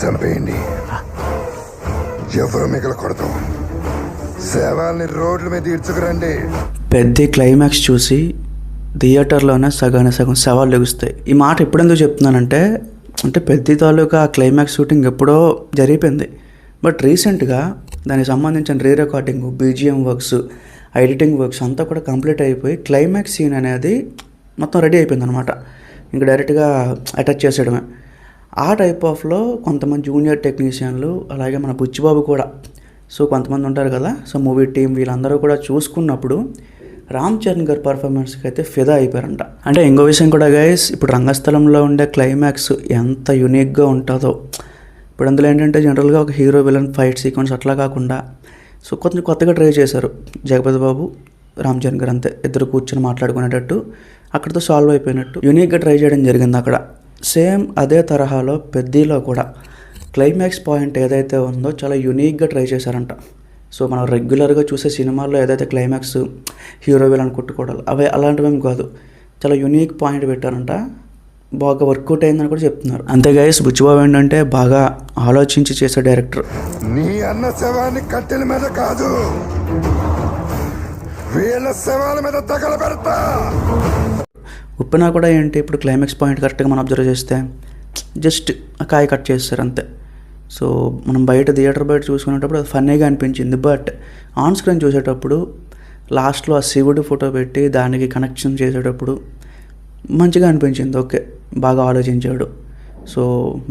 చంపేయండి, ఎవరు మిగలకూడదు. శవాల్ని రోడ్ల మీద ఈడ్చుకురండి. పెద్ద క్లైమాక్స్ చూసి థియేటర్లోనే సగానికి సగం శవాలు లెగుస్తాయి. ఈ మాట ఎప్పుడెందుకు చెప్తున్నానంటే, పెద్ద తాలూకా ఆ క్లైమాక్స్ షూటింగ్ ఎప్పుడో జరిగిపోయింది. బట్ రీసెంట్గా దానికి సంబంధించిన re recording, BGM works, editing works అంతా కూడా కంప్లీట్ అయిపోయి క్లైమాక్స్ సీన్ అనేది మొత్తం రెడీ అయిపోయింది అనమాట. ఇంకా డైరెక్ట్గా అటాచ్ చేసేయడమే. ఆ టైప్ ఆఫ్లో కొంతమంది జూనియర్ టెక్నీషియన్లు, అలాగే మన బుచ్చిబాబు కూడా, సో కొంతమంది ఉంటారు కదా, సో మూవీ టీం వీళ్ళందరూ కూడా చూసుకున్నప్పుడు రామ్ చరణ్ గారి పర్ఫార్మెన్స్కి అయితే ఫిదా అయిపోయారంట. అంటే ఇంకో విషయం కూడా గైస్, ఇప్పుడు రంగస్థలంలో ఉండే క్లైమాక్స్ ఎంత యూనిక్గా ఉంటుందో. ఇప్పుడు అందులో ఏంటంటే జనరల్గా ఒక హీరో విలన్ ఫైట్ సీక్వెన్స్ అట్లా కాకుండా సో కొంచెం కొత్తగా ట్రై చేశారు. జగపతి బాబు, రామ్ చరణ్ గారు అంతే ఇద్దరు కూర్చొని మాట్లాడుకునేటట్టు, అక్కడితో సాల్వ్ అయిపోయినట్టు యూనిక్గా ట్రై చేయడం జరిగింది అక్కడ. సేమ్ అదే తరహాలో పెద్దలో కూడా క్లైమాక్స్ పాయింట్ ఏదైతే ఉందో చాలా యూనిక్గా ట్రై చేశారంట. సో మనం రెగ్యులర్గా చూసే సినిమాల్లో ఏదైతే క్లైమాక్స్ హీరో విలన్ కొట్టుకోవడాలు అవి అలాంటివేం కాదు, చాలా యూనిక్ పాయింట్ పెట్టారంట. బాగా వర్కౌట్ అయిందని కూడా చెప్తున్నారు. అంతే గైస్, బుచ్చిబాబు ఏంటంటే బాగా ఆలోచించి చేసే డైరెక్టర్. నీ అన్న శవాన్ని కట్టెల మీద కాదు, వీళ్ళ శవాల మీద తగలబెడతా. ఉప్పినా కూడా ఏంటి, ఇప్పుడు క్లైమాక్స్ పాయింట్ కరెక్ట్గా మనం అబ్జర్వ్ చేస్తే జస్ట్ ఆ కాయ కట్ చేస్తారు అంతే. సో మనం బయట థియేటర్ బయట చూసుకునేటప్పుడు అది ఫన్నీగా అనిపించింది. బట్ ఆన్ స్క్రీన్ చూసేటప్పుడు లాస్ట్లో ఆ శివుడి ఫోటో పెట్టి దానికి కనెక్షన్ చేసేటప్పుడు మంచిగా అనిపించింది. ఓకే, బాగా ఆలోచించాడు, సో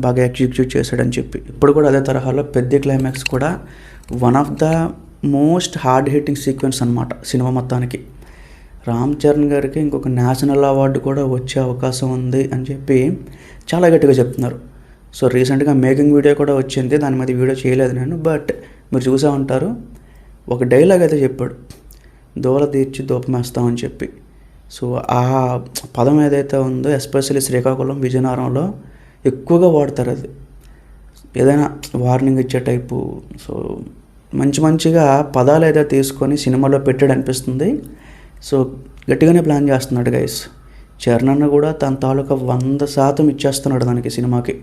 బాగా ఎగ్జిక్యూట్ చేశాడని చెప్పి. ఇప్పుడు కూడా అదే తరహాలో పెద్ద క్లైమాక్స్ కూడా one of the most hard hitting sequence అనమాట సినిమా మొత్తానికి. రామ్ చరణ్ గారికి ఇంకొక నేషనల్ అవార్డు కూడా వచ్చే అవకాశం ఉంది అని చెప్పి చాలా గట్టిగా చెప్తున్నారు. సో రీసెంట్గా మేకింగ్ వీడియో కూడా వచ్చింది, దాని మీద వీడియో చేయలేదు నేను, బట్ మీరు చూసే ఉంటారు. ఒక డైలాగ్ అయితే చెప్పాడు, దోల తీర్చి దూపమేస్తామని చెప్పి. సో ఆ పదం ఏదైతే ఉందో ఎస్పెషల్లీ శ్రీకాకుళం, విజయనగరంలో ఎక్కువగా వాడతారు. అది ఏదైనా వార్నింగ్ ఇచ్చే టైపు. సో మంచిగా పదాలు ఏదైతే తీసుకొని సినిమాలో పెట్టాడు అనిపిస్తుంది. సో గట్టిగానే ప్లాన్ చేస్తున్నాడు గైస్. చరణ్ అన్న కూడా తన తాలూకా 100% ఇచ్చేస్తున్నాడు దానికి సినిమాకి.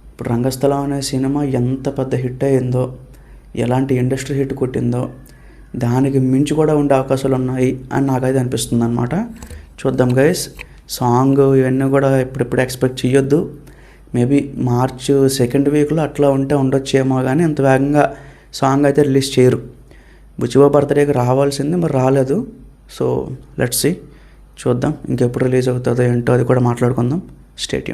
ఇప్పుడు రంగస్థలం అనే సినిమా ఎంత పెద్ద హిట్ అయ్యిందో, ఎలాంటి ఇండస్ట్రీ హిట్ కొట్టిందో, దానికి మించి కూడా ఉండే అవకాశాలు ఉన్నాయి అని నాకైతే అనిపిస్తుంది అనమాట. చూద్దాం గైస్. సాంగ్ ఇవన్నీ కూడా ఇప్పుడిప్పుడు ఎక్స్పెక్ట్ చేయొద్దు. మేబీ మార్చ్ 2nd వీక్లో అట్లా ఉండొచ్చేమో, కానీ అంత వేగంగా సాంగ్ అయితే రిలీజ్ చేయరు. బుచ్చిబాబు బర్త్డేకి రావాల్సింది, మరి రాలేదు. సో లెట్స్ సీ, చూద్దాం ఇంకెప్పుడు రిలీజ్ అవుతుందో ఏంటో అది కూడా మాట్లాడుకుందాం. Stay tune.